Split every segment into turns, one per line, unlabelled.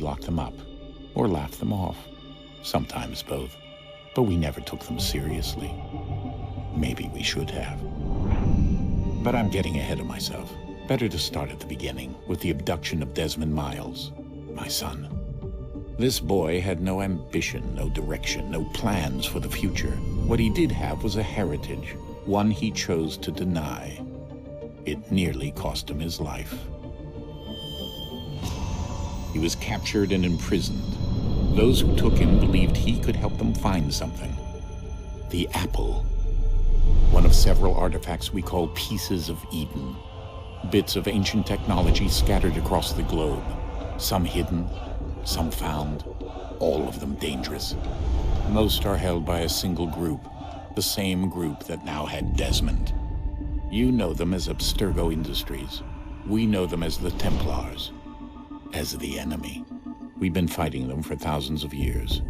lock them up, or laugh them off. Sometimes both. But we never took them seriously. Maybe we should have. But I'm getting ahead of myself. Better to start at the beginning, with the abduction of Desmond Miles, my son. This boy had no ambition, no direction, no plans for the future. What he did have was a heritage, one he chose to deny. It nearly cost him his life. He was captured and imprisoned. Those who took him believed he could help them find something. The apple. One of several artifacts we call pieces of Eden. Bits of ancient technology scattered across the globe. Some hidden, some found, all of them dangerous. Most are held by a single group, the same group that now had Desmond. You know them as Abstergo Industries. We know them as the Templars, as the enemy. We've been fighting them for thousands of years,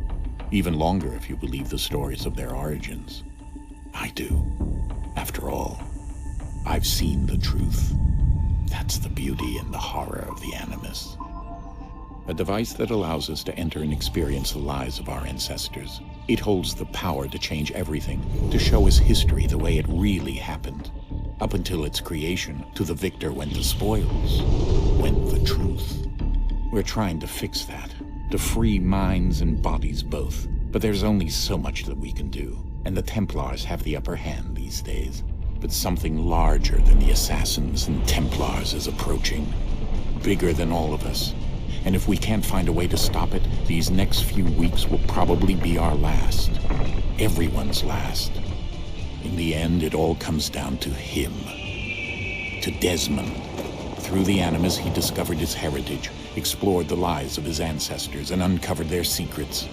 even longer if you believe the stories of their origins. I do. After all, I've seen the truth. That's the beauty and the horror of the Animus. A device that allows us to enter and experience the lives of our ancestors. It holds the power to change everything, to show us history the way it really happened. Up until its creation, to the victor went the spoils, went the truth. We're trying to fix that, to free minds and bodies both. But there's only so much that we can do, and the Templars have the upper hand these days. But something larger than the Assassins and Templars is approaching, bigger than all of us. And if we can't find a way to stop it, these next few weeks will probably be our last. Everyone's last. In the end, it all comes down to him. To Desmond. Through the Animus, he discovered his heritage, explored the lives of his ancestors, and uncovered their secrets.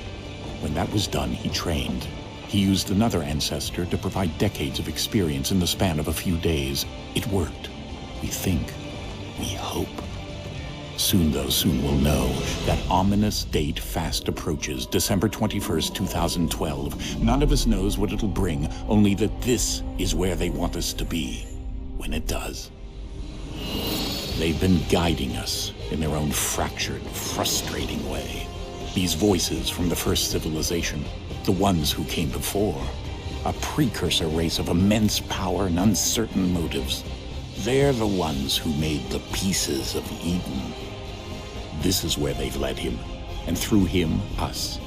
When that was done, he trained. He used another ancestor to provide decades of experience in the span of a few days. It worked. We think. We hope. Soon, though, soon we'll know. That ominous date fast approaches, December 21st, 2012. None of us knows what it'll bring, only that this is where they want us to be, when it does. They've been guiding us in their own fractured, frustrating way. These voices from the first civilization, the ones who came before, a precursor race of immense power and uncertain motives. They're the ones who made the pieces of Eden. This is where they've led him, and through him, us.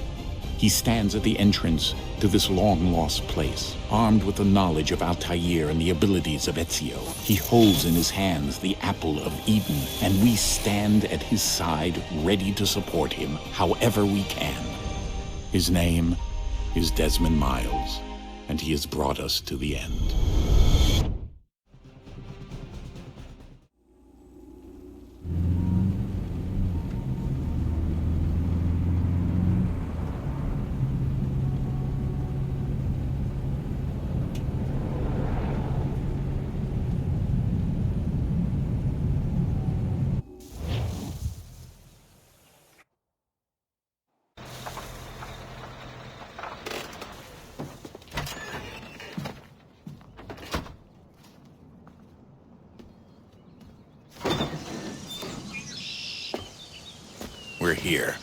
He stands at the entrance to this long-lost place, armed with the knowledge of Altair and the abilities of Ezio. He holds in his hands the apple of Eden, and we stand at his side, ready to support him however we can. His name is Desmond Miles, and he has brought us to the end. We're here.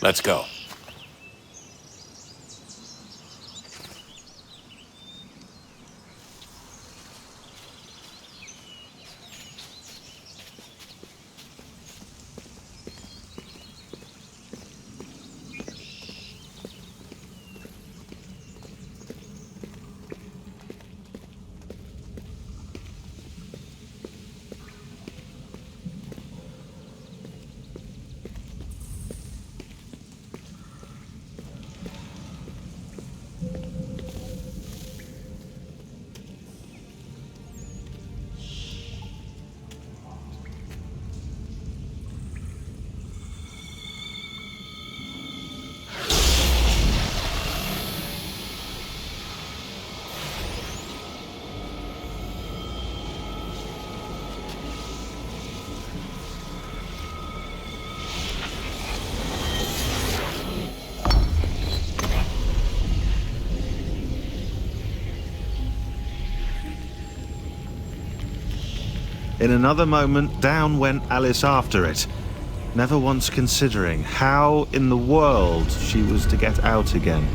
Let's go.
In another moment, down went Alice after it, never once considering how in the world she was to get out again.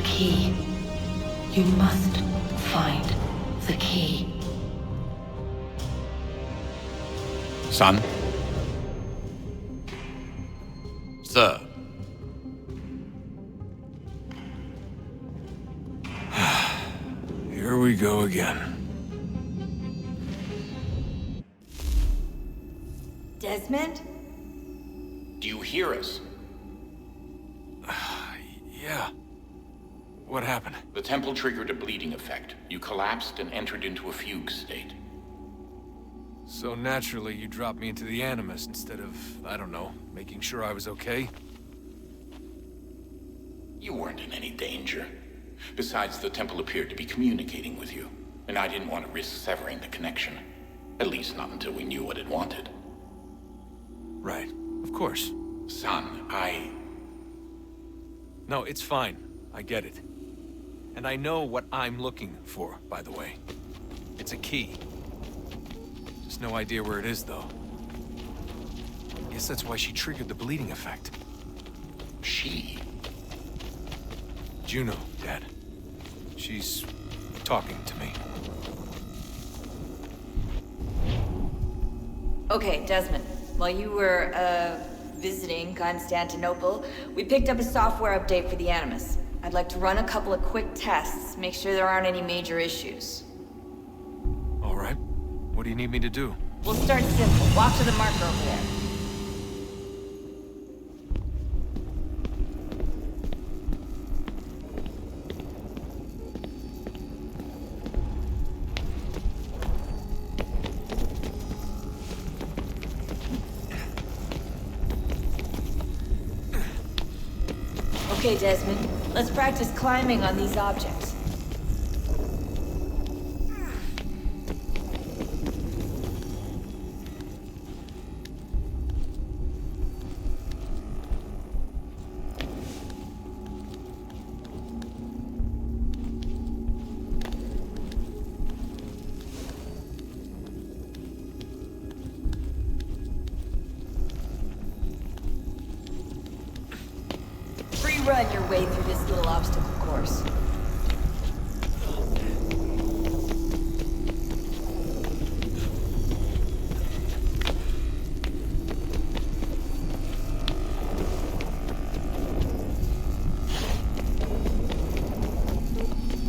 Key. You must find the key.
Son?
Sir. Here we go again.
Desmond?
Do you hear us?
Yeah. What happened?
The temple triggered a bleeding effect. You collapsed and entered into a fugue state.
So naturally, you dropped me into the Animus instead of, I don't know, making sure I was okay?
You weren't in any danger. Besides, the temple appeared to be communicating with you, and I didn't want to risk severing the connection. At least not until we knew what it wanted.
Right. Of course.
Son,
No, it's fine. I get it. And I know what I'm looking for, by the way. It's a key. Just no idea where it is, though. I guess that's why she triggered the bleeding effect.
She?
Juno, Dad. She's talking to me.
Okay, Desmond. While you were, visiting Constantinople, we picked up a software update for the Animus. I'd like to run a couple of quick tests, make sure there aren't any major issues.
All right. What do you need me to do?
We'll start simple. Walk to the marker over there. Okay, Desmond. Let's practice climbing on these objects. run your way through this little obstacle course.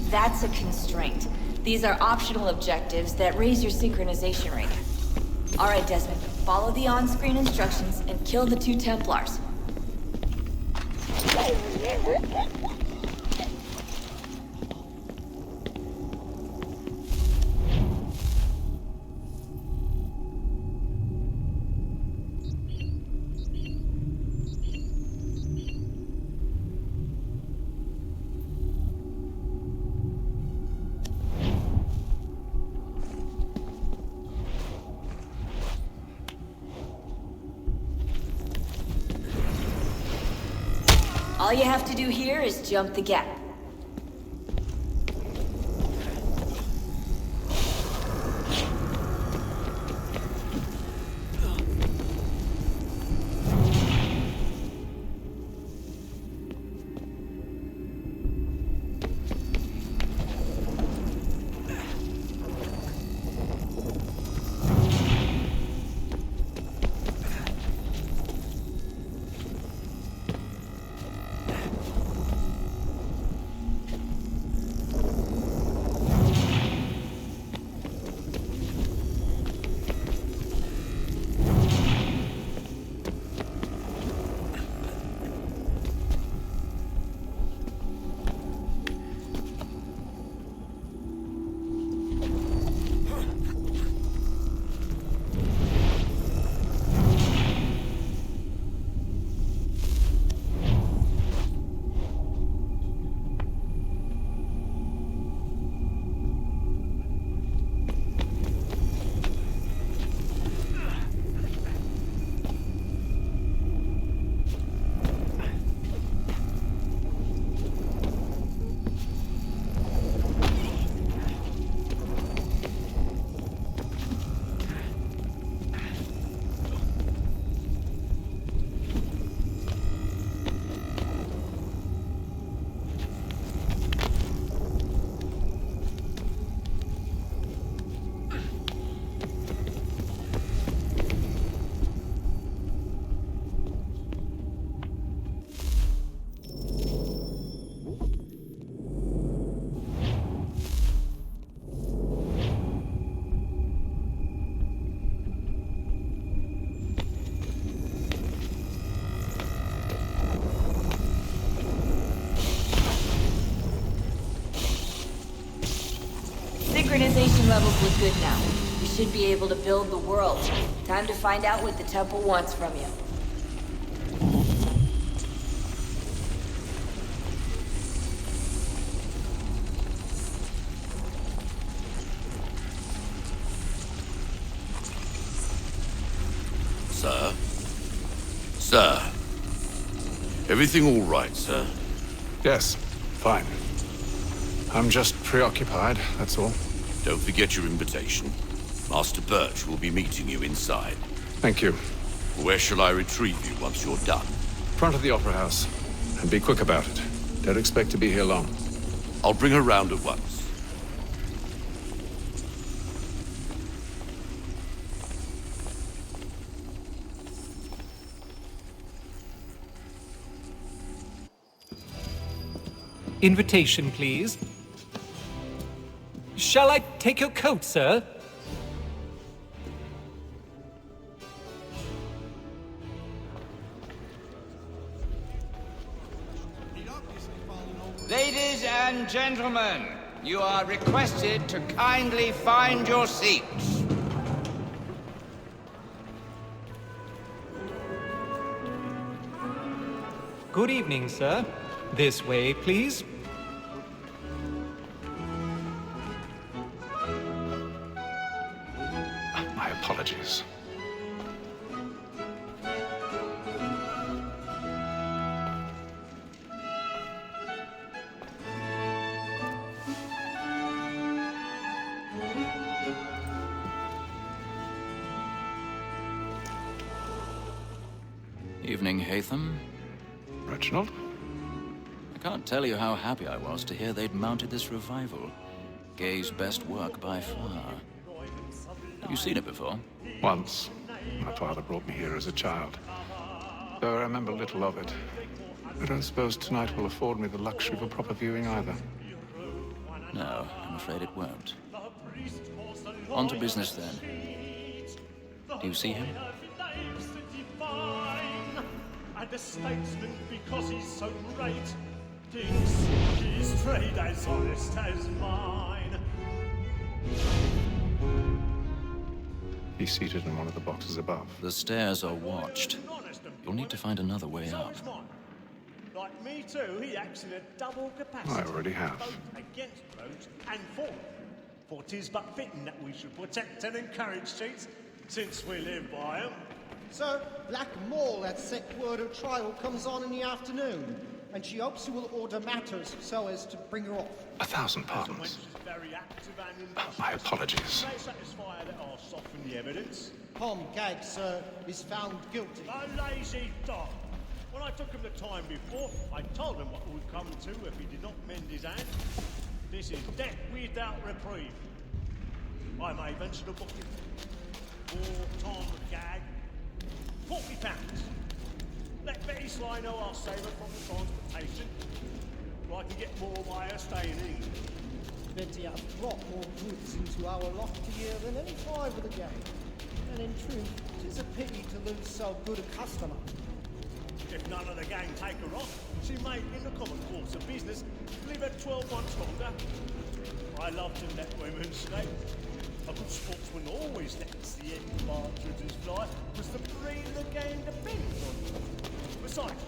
That's a constraint. These are optional objectives that raise your synchronization rate. Alright, Desmond, follow the on-screen instructions and kill the 2 Templars. All you have to do here is jump the gap. Synchronization levels look good now. We should be able to build the world. Time to find out what the temple wants from you.
Sir? Sir? Everything all right, sir?
Yes, fine. I'm just preoccupied, that's all.
Don't forget your invitation. Master Birch will be meeting you inside.
Thank you.
Where shall I retrieve you once you're done?
Front of the Opera House. And be quick about it. Don't expect to be here long.
I'll bring her round at once.
Invitation, please. Shall I take your coat, sir?
Ladies and gentlemen, you are requested to kindly find your seats.
Good evening, sir. This way, please.
My apologies.
Evening, Hatham.
Reginald?
I can't tell you how happy I was to hear they'd mounted this revival. Gay's best work by far. Have you seen it before?
Once. My father brought me here as a child. Though I remember little of it. I don't suppose tonight will afford me the luxury of a proper viewing either.
No, I'm afraid it won't. On to business then. Do you see him?
And a statesman because he's so great thinks his trade as honest as mine.
He's seated in one of the boxes above.
The stairs are watched. You'll need to find another way up.
Like me too, he acts in a double capacity.
I already have.
Both against rogues and for them. For 'tis but fitting that we should protect and encourage cheats, since we live by 'em.
Sir, Black Mole had set word her trial comes on in the afternoon, and she hopes you will order matters so as to bring her off.
1,000 pardons.
Very active and
My apologies.
May satisfy that I'll soften the evidence.
Tom Gag, sir, is found guilty.
A lazy dog. When I took him the time before, I told him what would come to if he did not mend his hand. This is death without reprieve. I may venture to book him. For Tom Gag, £40. Let Betty Sly know I'll save her from the transportation, or I can get more by her staying in England.
Betty hath brought more goods into our lofty year than any five of the gang. And in truth, 'tis a pity to lose so good a customer.
If none of the gang take her off, she may, in the common course of business, live her 12 months longer. I love to let women skate. A good sportsman always lets the end partridges fly, because the breed of the game depends on them. Besides,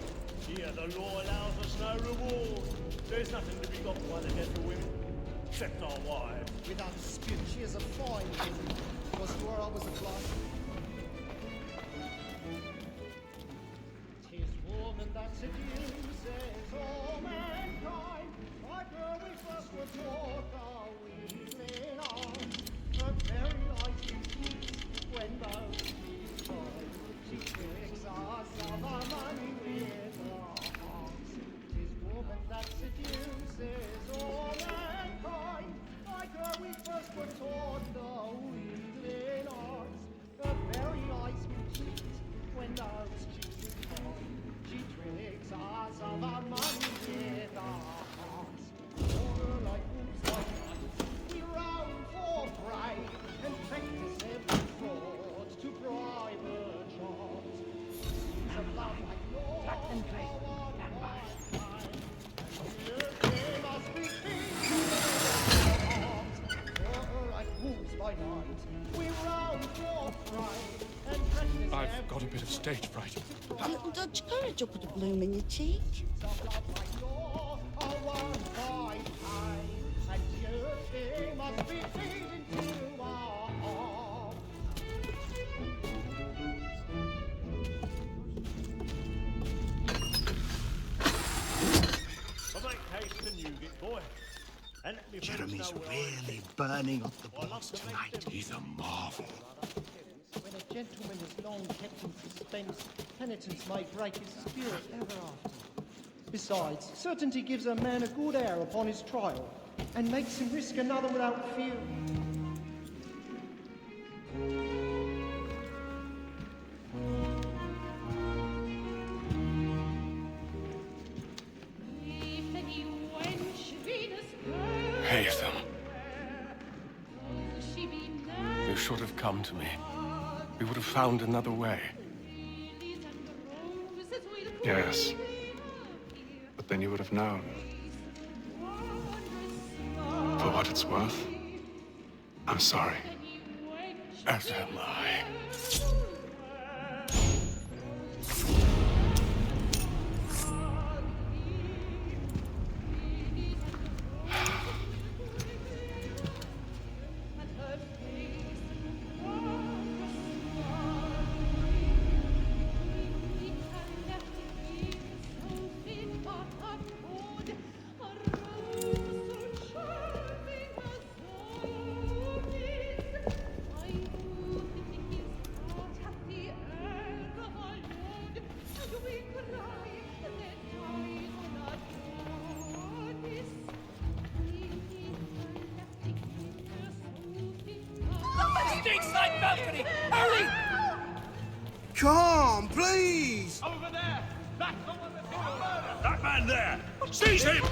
here the law allows us no reward. There's nothing to be got by the death of women, except our wives.
Without dispute, she is a fine woman. Was to her always a blind. 'Tis woman that seduces all mankind, like her we first were taught our weakling on. Her very eyes do when those she tries. She tricks us of our money with her hearts. 'Tis woman that seduces all mankind, like her we first were taught the weakling arts. Her very eyes will cheat when those cheats are. She tricks us of our money with our hearts. Order like wolves by night, we round for prey and practice every fraud to bribe her charms. She's a love like yours. Black and gray, stand by. They must be order like wolves by night, we round for prey and practice
I've got a bit of stage fright.
A little Dutch courage will put a bloom in your cheek.
Jeremy's really burning up the boards tonight.
He's a marvel.
When a gentleman is long kept in suspense, penitence may break his spirit ever after. Besides, certainty gives a man a good air upon his trial, and makes him risk another without fear.
Haytham. You should have come to me. We would have found another way. Yes. But then you would have known. For what it's worth, I'm sorry. As am I.
balcony! Hurry!
Come, please!
Over there! That's the one that's in the murder!
That man there! Seize him!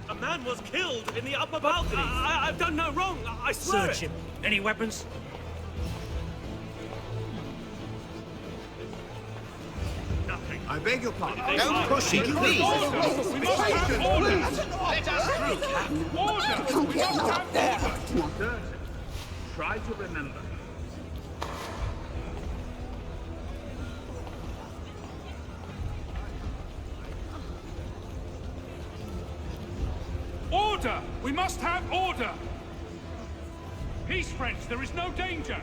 A man was killed in the upper balcony. I've done no wrong. I swear. Search him. Any weapons? Nothing.
I beg your pardon.
Don't push it, please.
We must have order! Let us through! Order! We must have order!
Try to remember.
Order! We must have order! Peace, friends, there is no danger!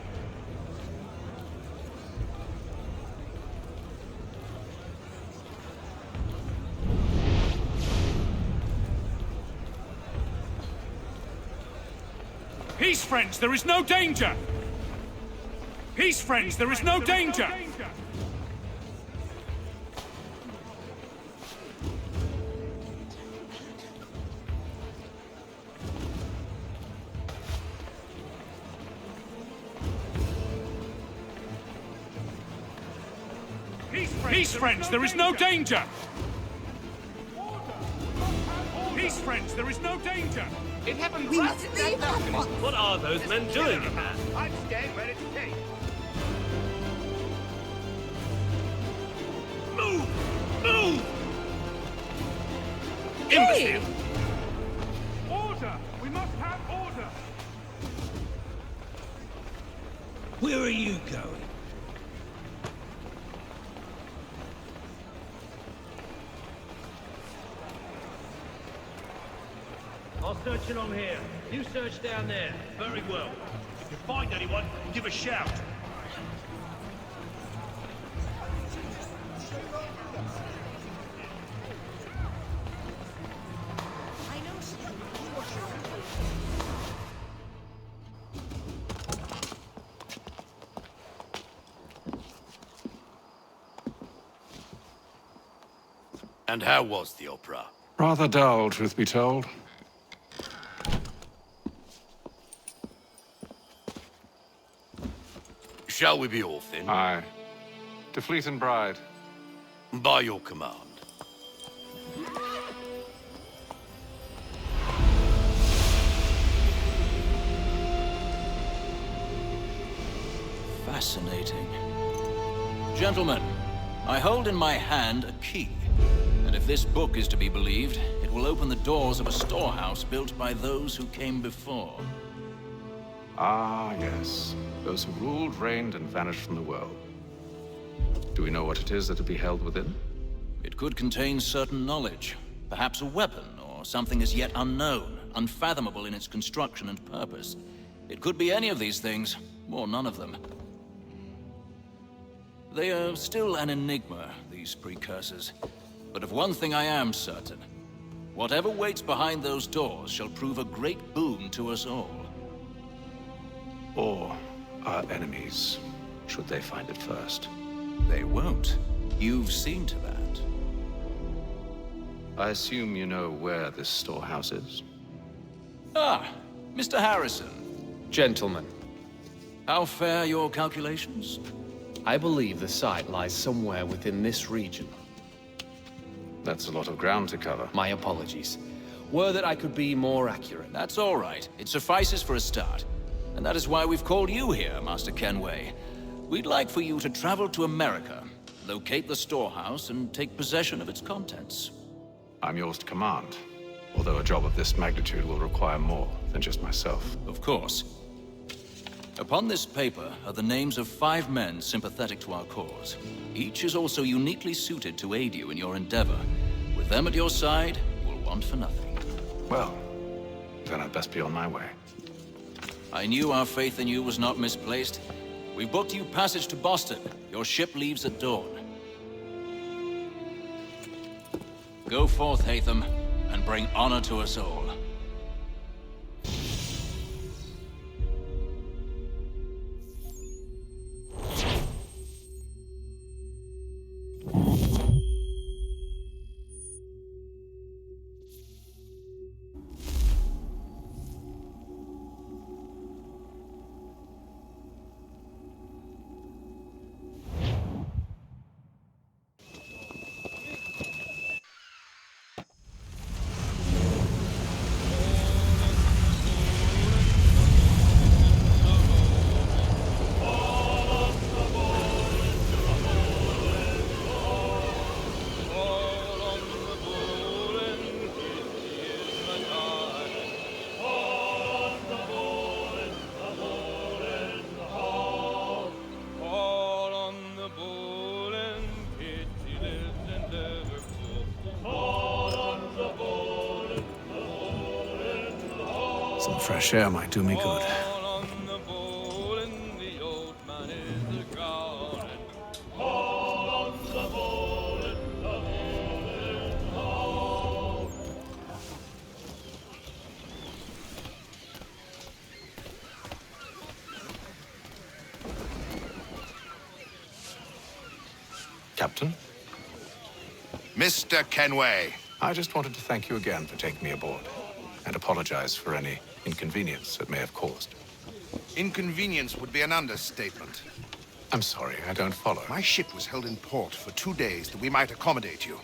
Peace, friends, there is no danger! Peace, friends, there is no danger! Peace, friends, there is no danger! Peace, friends, there is no danger!
It happened right at that balcony.
What are those men doing?
I'm staying where it's safe.
Move! Move!
Hey! Order! We must have order!
Where are you going?
I'll search along here. You search down there.
Very well. If you find anyone, give a shout.
And how was the opera?
Rather dull, truth be told.
Shall we be off then?
Aye. To Fleet and Bride.
By your command.
Fascinating. Gentlemen, I hold in my hand a key. And if this book is to be believed, it will open the doors of a storehouse built by those who came before.
Ah, yes. Those who ruled, reigned, and vanished from the world. Do we know what it is that will be held within?
It could contain certain knowledge. Perhaps a weapon, or something as yet unknown, unfathomable in its construction and purpose. It could be any of these things, or none of them. They are still an enigma, these precursors. But of one thing I am certain. Whatever waits behind those doors shall prove a great boon to us all.
Or our enemies, should they find it first.
They won't. You've seen to that.
I assume you know where this storehouse is?
Ah, Mr. Harrison.
Gentlemen.
How fare your calculations?
I believe the site lies somewhere within this region.
That's a lot of ground to cover.
My apologies. Were that I could be more accurate.
That's all right. It suffices for a start. And that is why we've called you here, Master Kenway. We'd like for you to travel to America, locate the storehouse, and take possession of its contents.
I'm yours to command, although a job of this magnitude will require more than just myself.
Of course. Upon this paper are the names of 5 men sympathetic to our cause. Each is also uniquely suited to aid you in your endeavor. With them at your side, you'll want for nothing.
Well, then I'd best be on my way.
I knew our faith in you was not misplaced. We've booked you passage to Boston. Your ship leaves at dawn. Go forth, Hatham, and bring honor to us all.
fresh air might do me good.
Captain?
Mr. Kenway. I just wanted to thank you again for taking me aboard, and apologize for any inconvenience it may have caused.
Inconvenience would be an understatement.
I'm sorry, I don't follow.
My ship was held in port for 2 days that we might accommodate you.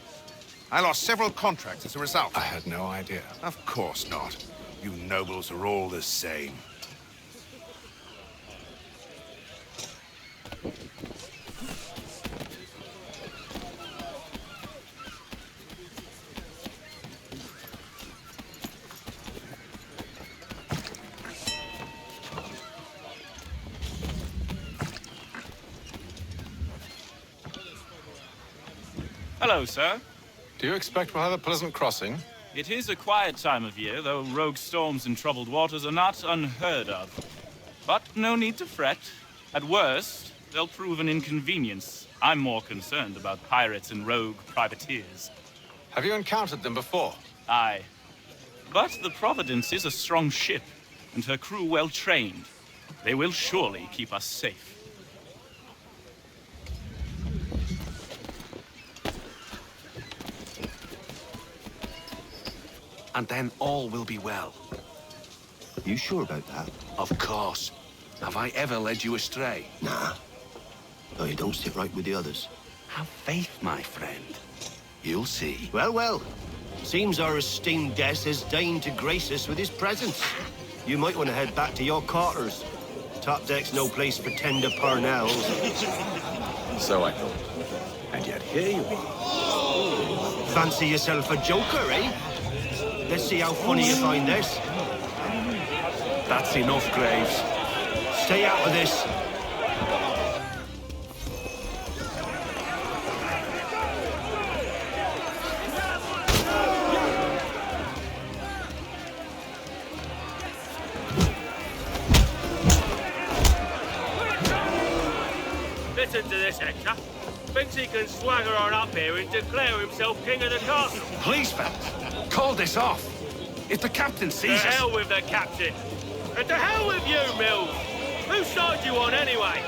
I lost several contracts as a result.
I had no idea.
Of course not. You nobles are all the same.
Hello, sir.
Do you expect we'll have a pleasant crossing?
It is a quiet time of year, though rogue storms and troubled waters are not unheard of. But no need to fret. At worst, they'll prove an inconvenience. I'm more concerned about pirates and rogue privateers.
Have you encountered them before?
Aye. But the Providence is a strong ship, and her crew well trained. They will surely keep us safe.
And then all will be well.
You sure about that?
Of course. Have I ever led you astray?
Nah. No, you don't sit right with the others.
Have faith, my friend. You'll see.
Well, well. Seems our esteemed guest has deigned to grace us with his presence. You might want to head back to your quarters. Top deck's no place for tender parnells.
So I thought. And yet here you are.
Fancy yourself a joker, eh? Let's see how funny you find this.
That's enough, Graves.
Stay out of this.
Listen to this, Hector. Thinks he can swagger on up here and declare himself king of the castle.
Please, fellas, call this off. If the captain sees us...
To hell with the captain. And to hell with you, Mills. Whose side you on, anyway?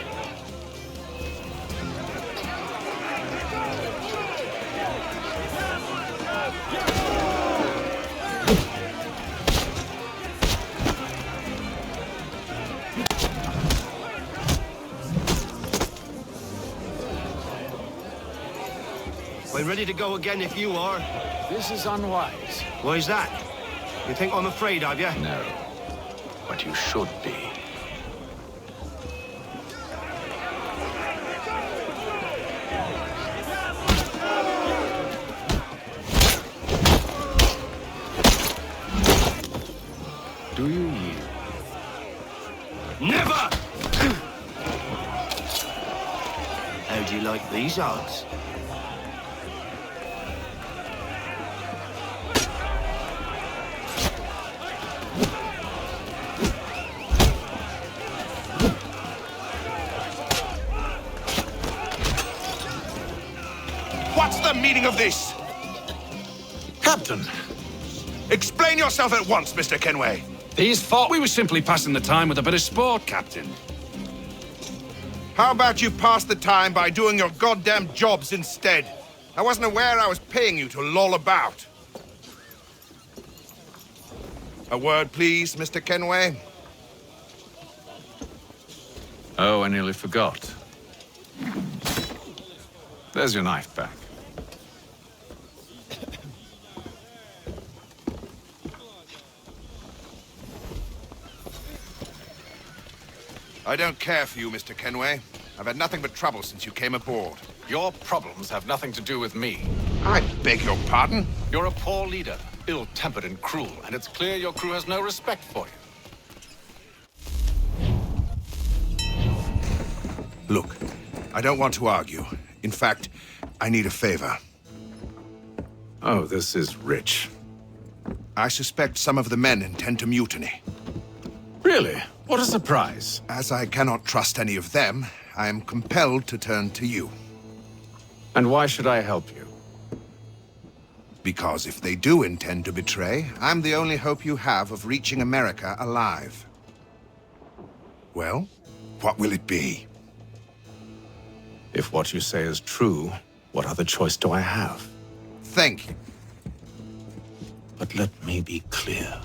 We're ready to go again if you are.
This is unwise.
Why's that? You think I'm afraid of you?
No. But you should be. Do you yield?
Never! How do you like these odds?
What's the meaning of this?
Captain!
Explain yourself at once, Mr. Kenway.
These thought we were simply passing the time with a bit of sport, Captain.
How about you pass the time by doing your goddamn jobs instead? I wasn't aware I was paying you to loll about. A word, please, Mr. Kenway.
Oh, I nearly forgot. There's your knife back.
I don't care for you, Mr. Kenway. I've had nothing but trouble since you came aboard.
Your problems have nothing to do with me.
I beg your pardon?
You're a poor leader, ill-tempered and cruel, and it's clear your crew has no respect for you.
Look, I don't want to argue. In fact, I need a favor.
Oh, this is rich.
I suspect some of the men intend to mutiny.
Really? What a surprise.
As I cannot trust any of them, I am compelled to turn to you.
And why should I help you?
Because if they do intend to betray, I'm the only hope you have of reaching America alive. Well, what will it be?
If what you say is true, what other choice do I have?
Thank you.
But let me be clear.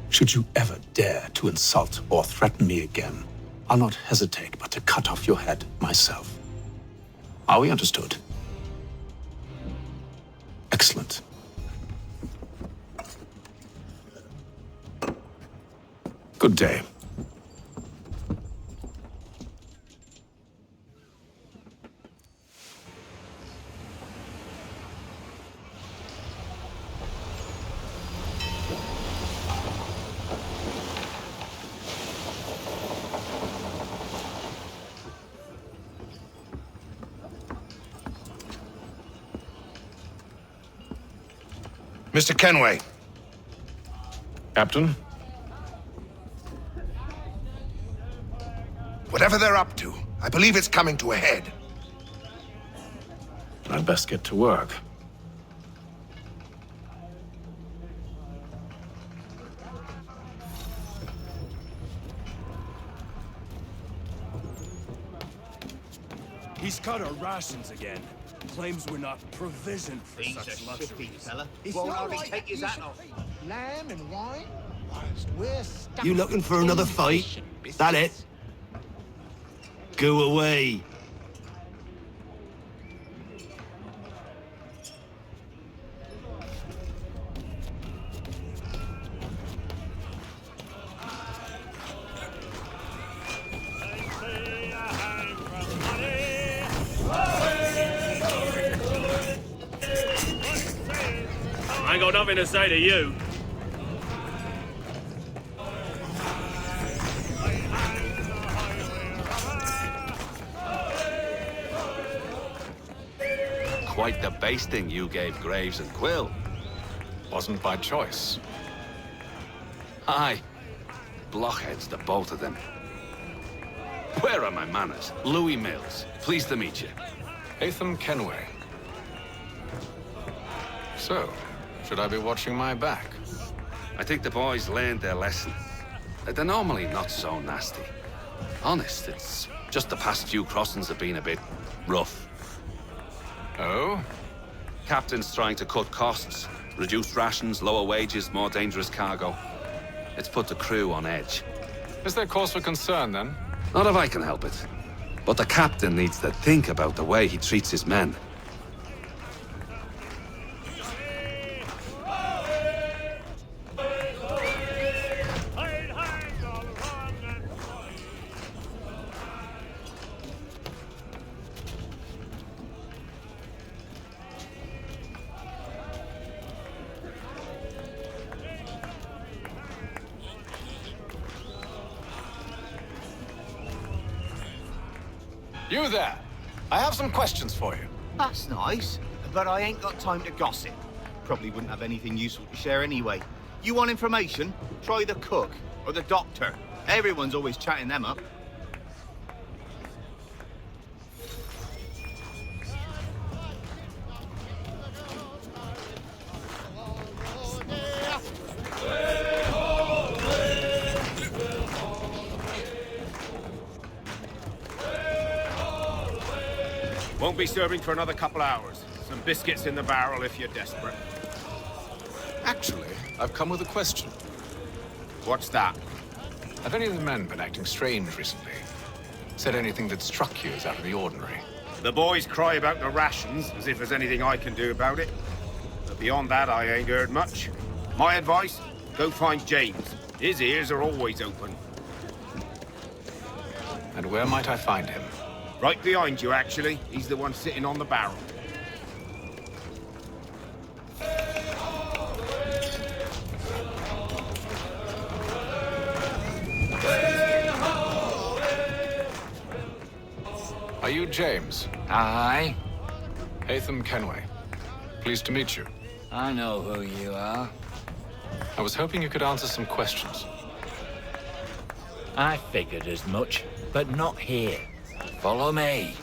Should you ever dare to insult or threaten me again, I'll not hesitate but to cut off your head myself. Are we understood? Excellent. Good day.
Mr. Kenway.
Captain?
Whatever they're up to, I believe it's coming to a head.
I'd best get to work.
He's cut our rations again. Claims we're not provisioned for such luxuries.
Fella.
He
Won't hardly take his hat off.
Lamb and wine? Whilst we're stuck
You looking for another fight? That it? Go away.
I ain't got nothing to say to you.
Quite the basting you gave Graves and Quill.
Wasn't by choice.
Aye. Blockheads, the both of them. Where are my manners? Louis Mills. Pleased to meet you.
Hatham Kenway. So, should I be watching my back?
I think the boys learned their lesson. They're normally not so nasty. Honest, it's just the past few crossings have been a bit rough.
Oh?
Captain's trying to cut costs, reduce rations, lower wages, more dangerous cargo. It's put the crew on edge.
Is there cause for concern, then?
Not if I can help it. But the captain needs to think about the way he treats his men.
You there! I have some questions for you.
That's nice, but I ain't got time to gossip. Probably wouldn't have anything useful to share anyway. You want information? Try the cook or the doctor. Everyone's always chatting them up.
Won't be serving for another couple hours. Some biscuits in the barrel if you're desperate.
Actually, I've come with a question.
What's that?
Have any of the men been acting strange recently? Said anything that struck you as out of the ordinary?
The boys cry about the rations, as if there's anything I can do about it. But beyond that, I ain't heard much. My advice? Go find James. His ears are always open.
And where might I find him?
Right behind you, actually. He's the one sitting on the barrel.
Are you James?
Aye.
Hatham Kenway. Pleased to meet you.
I know who you are.
I was hoping you could answer some questions.
I figured as much, but not here. Follow me.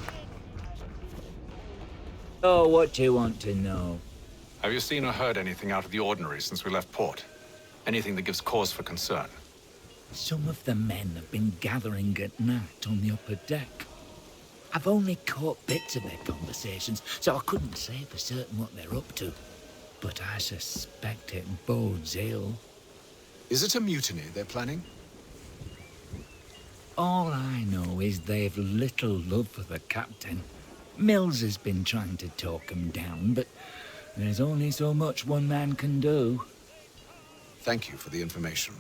Oh, what do you want to know?
Have you seen or heard anything out of the ordinary since we left port? Anything that gives cause for concern?
Some of the men have been gathering at night on the upper deck. I've only caught bits of their conversations, so I couldn't say for certain what they're up to. But I suspect it bodes ill.
Is it a mutiny they're planning?
All I know is they've little love for the captain. Mills has been trying to talk him down, but there's only so much one man can do.
Thank you for the information.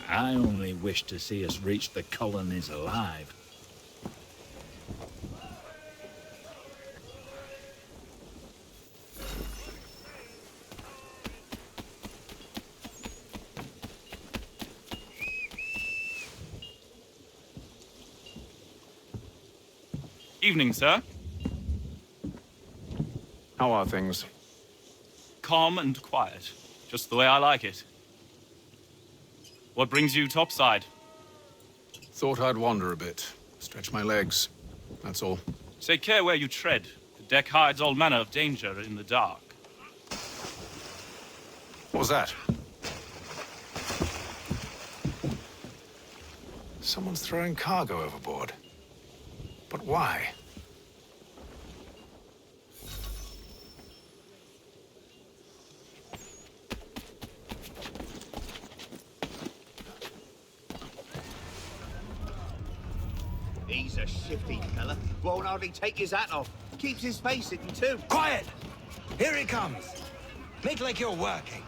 I only wish to see us reach the colonies alive.
Evening, sir.
How are things?
Calm and quiet. Just the way I like it. What brings you topside?
Thought I'd wander a bit. Stretch my legs. That's all.
Take care where you tread. The deck hides all manner of danger in the dark.
What was that? Someone's throwing cargo overboard. But why?
He's a shifty fella. Won't hardly take his hat off. Keeps his face hidden too.
Quiet! Here he comes. Make like you're working.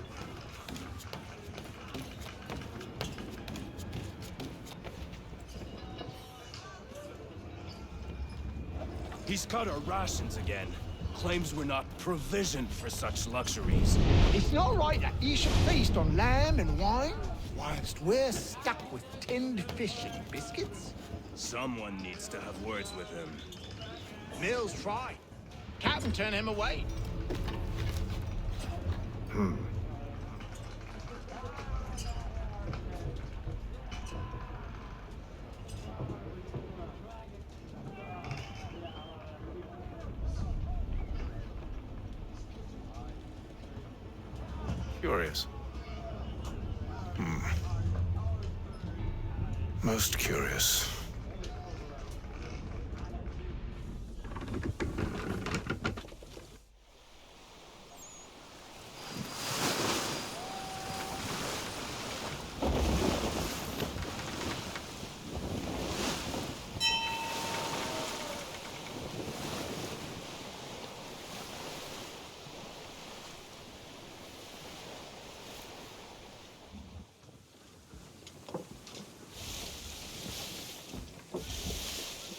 He's cut our rations again. Claims we're not provisioned for such luxuries.
It's not right that you should feast on lamb and wine, whilst we're stuck with tinned fish and biscuits.
Someone needs to have words with him.
Mills tried. Captain turned him away.
Curious. Most curious.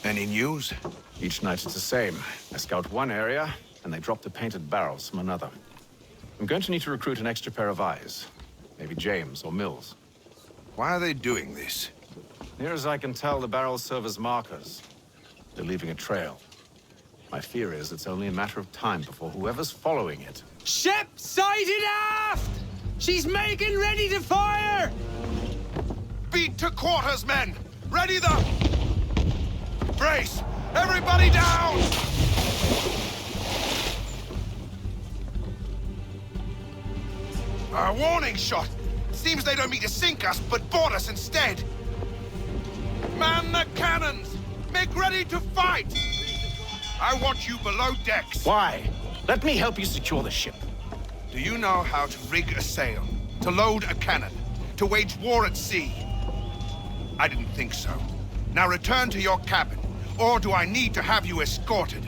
Any news?
Each night it's the same. I scout one area, and they drop the painted barrels from another. I'm going to need to recruit an extra pair of eyes. Maybe James or Mills.
Why are they doing this?
Near as I can tell, the barrels serve as markers. They're leaving a trail. My fear is it's only a matter of time before whoever's following it...
Ship sighted aft! She's making ready to fire!
Beat to quarters, men! Ready the... Brace! Everybody down! A warning shot! Seems they don't mean to sink us, but board us instead! Man the cannons! Make ready to fight! I want you below decks.
Why? Let me help you secure the ship.
Do you know how to rig a sail? To load a cannon? To wage war at sea? I didn't think so. Now return to your cabin. Or do I need to have you escorted?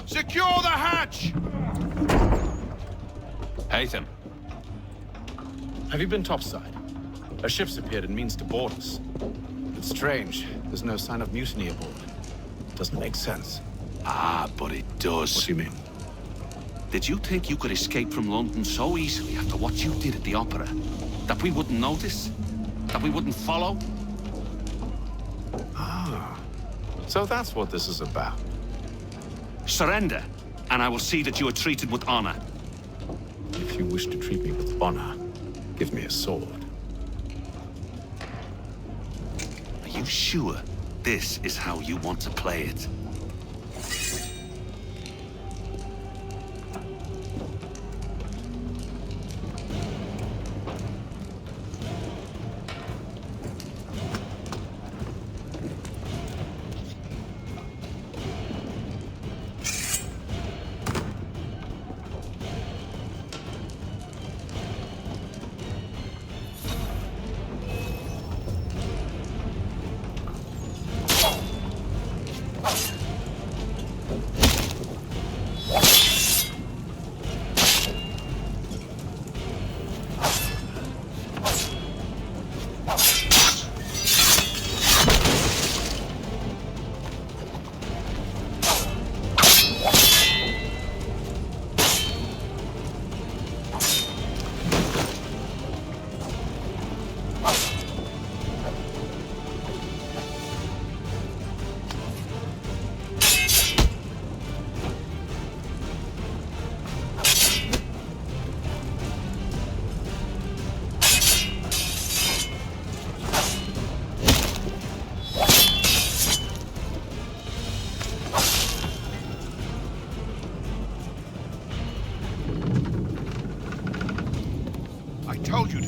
Secure the hatch!
Haytham. Have you been topside? A ship's appeared and means to board us. It's strange. There's no sign of mutiny aboard. Doesn't make sense.
Ah, but it does.
What do you mean?
Did you think you could escape from London so easily after what you did at the opera? That we wouldn't notice? That we wouldn't follow?
Ah. So that's what this is about.
Surrender, and I will see that you are treated with honor.
If you wish to treat me with honor, give me a sword.
Are you sure this is how you want to play it?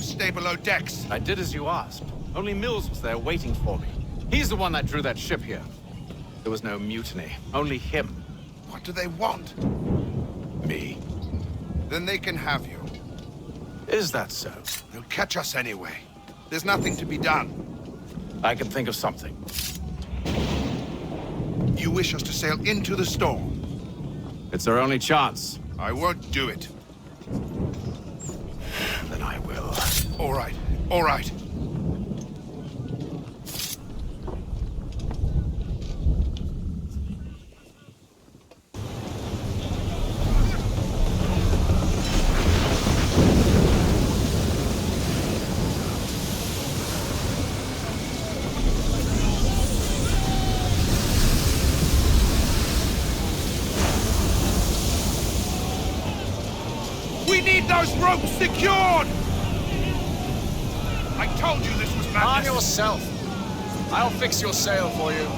Stay below decks.
I did as you asked. Only Mills was there waiting for me. He's the one that drew that ship here. There was no mutiny, only him.
What do they want?
Me.
Then they can have you.
Is that so?
They'll catch us anyway. There's nothing to be done.
I can think of something.
You wish us to sail into the storm?
It's our only chance.
I won't do it.
Then I will.
All right, all right. We need those ropes secured! I told you this was madness.
Arm yourself. I'll fix your sail for you.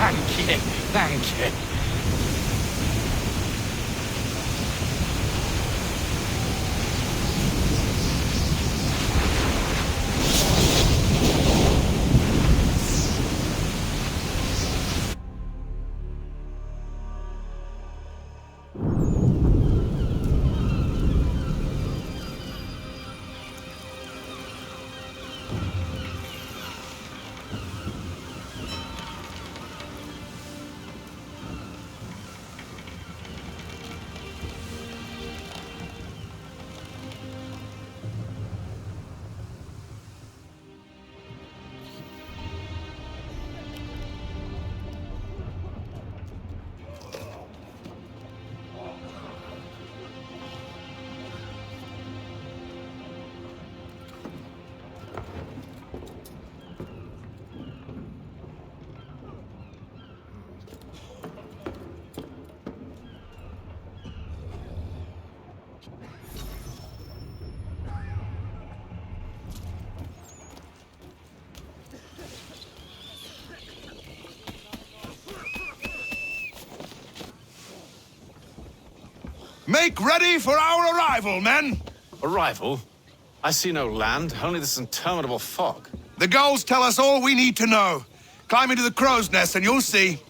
Thank you. Thank you.
Make ready for our arrival, men!
Arrival? I see no land, only this interminable fog.
The gulls tell us all we need to know. Climb into the crow's nest and you'll see.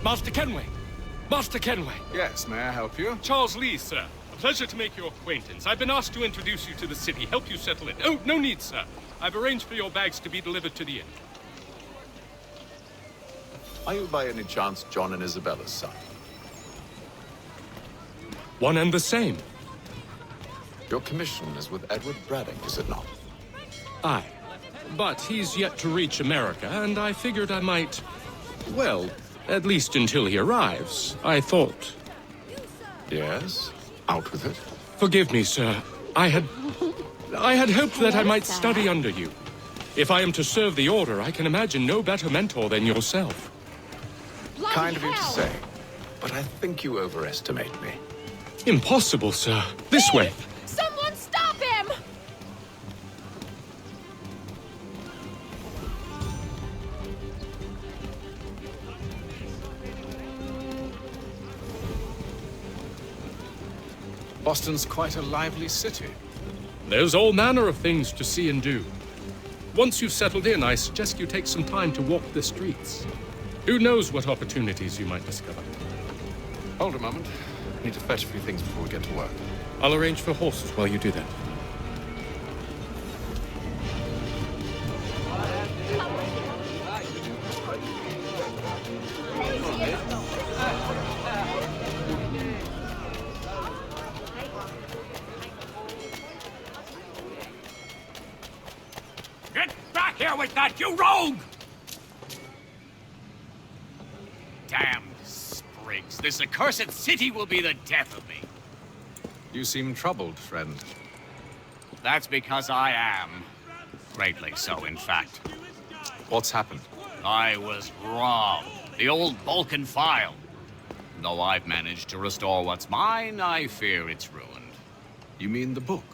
Master Kenway! Master Kenway!
Yes, may I help you?
Charles Lee, sir. A pleasure to make your acquaintance. I've been asked to introduce you to the city, help you settle in. Oh, no need, sir. I've arranged for your bags to be delivered to the inn.
Are you by any chance John and Isabella's son?
One and the same.
Your commission is with Edward Braddock, is it not?
Aye. But he's yet to reach America, and I figured I might... Well, at least until he arrives, I thought.
Yes? Out with it.
Forgive me, sir. I had hoped that I might study under you. If I am to serve the Order, I can imagine no better mentor than yourself.
Kind of you to say, but I think you overestimate me.
Impossible, sir. This way.
Someone stop him!
Boston's quite a lively city.
There's all manner of things to see and do. Once you've settled in, I suggest you take some time to walk the streets. Who knows what opportunities you might discover.
Hold a moment. I need to fetch a few things before we get to work.
I'll arrange for horses while you do that.
Get back here with that, you rogue!
Damned sprigs. This accursed city will be the death of me.
You seem troubled, friend.
That's because I am. Greatly so, in fact.
What's happened?
I was robbed. The old Balkan file. Though I've managed to restore what's mine, I fear it's ruined.
You mean the book?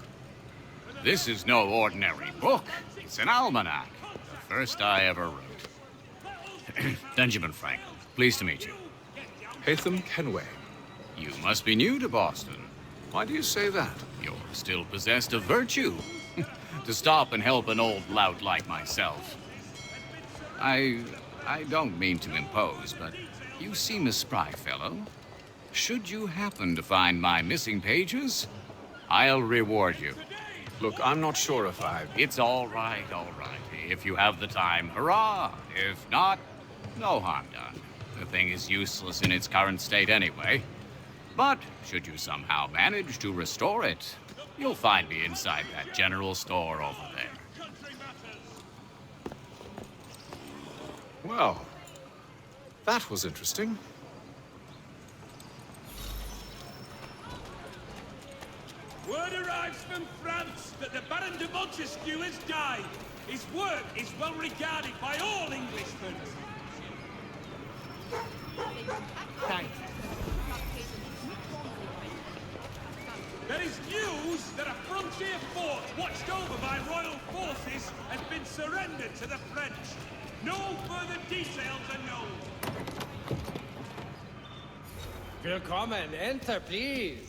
This is no ordinary book. It's an almanac. The first I ever wrote. Benjamin Franklin, pleased to meet you.
Hatham Kenway.
You must be new to Boston.
Why do you say that?
You're still possessed of virtue. To stop and help an old lout like myself. I don't mean to impose, but you seem a spry fellow. Should you happen to find my missing pages, I'll reward you.
Look, I'm not sure if I...
It's all right, all right. If you have the time, hurrah! If not, no harm done. The thing is useless in its current state anyway. But should you somehow manage to restore it, you'll find me inside that general store over there.
Well, that was interesting.
Word arrives from France that the Baron de Montesquieu has died. His work is well regarded by all Englishmen.
Thanks.
There is news that a frontier fort watched over by royal forces has been surrendered to the French. No further details are known.
Willkommen. Enter, please.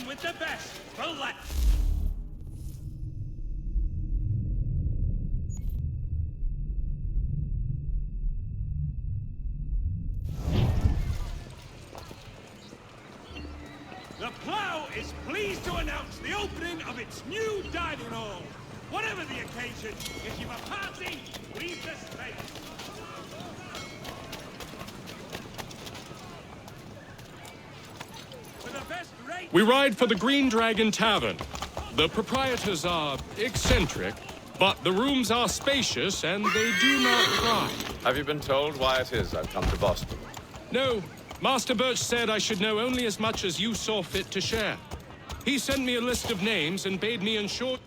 With the best, for less. The Plough is pleased to announce the opening of its new dining hall. Whatever the occasion, if you've a party, leave the space.
We ride for the Green Dragon Tavern. The proprietors are eccentric, but the rooms are spacious and they do not cry.
Have you been told why it is I've come to Boston?
No. Master Birch said I should know only as much as you saw fit to share. He sent me a list of names and bade me ensure...